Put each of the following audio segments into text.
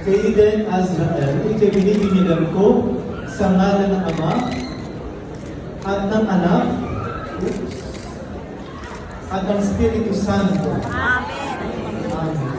Kaden Azrael, ito'y binibinigan ko sa ngalan ng Ama at ng Anak at ng Espiritu Santo. Amen. Amen.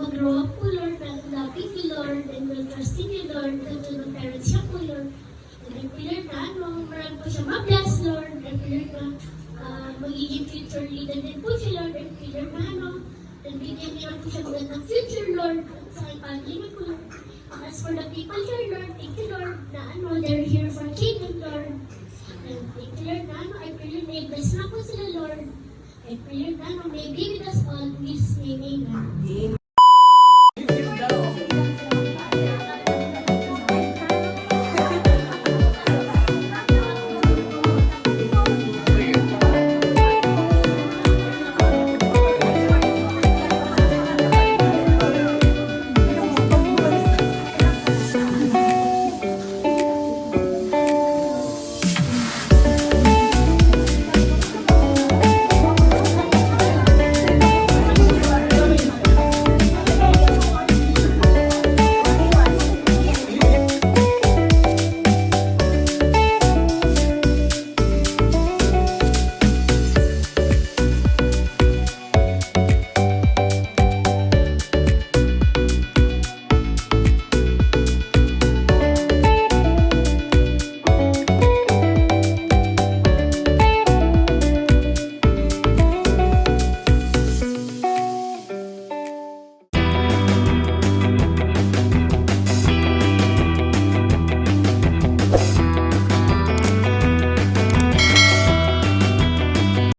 Mag-grow up po, Lord, mag-lapit you, Lord, and will trust in you, Lord, until mag-parents siya po, Lord. And I pray, Lord, na marami po siya ma-bless, Lord, and pray, Lord, na magiging future leader din po siya, Lord, and pray, Lord, na and bigyan niya po siya magandang future, Lord, at sa family mo po, Lord. As for the people here, Lord, thank you, Lord, na they're here for kingdom, Lord. And thank you, Lord, na I pray, Lord, may bless na po sila, Lord. I pray, Lord, na may be with us all, in Jesus' name, amen.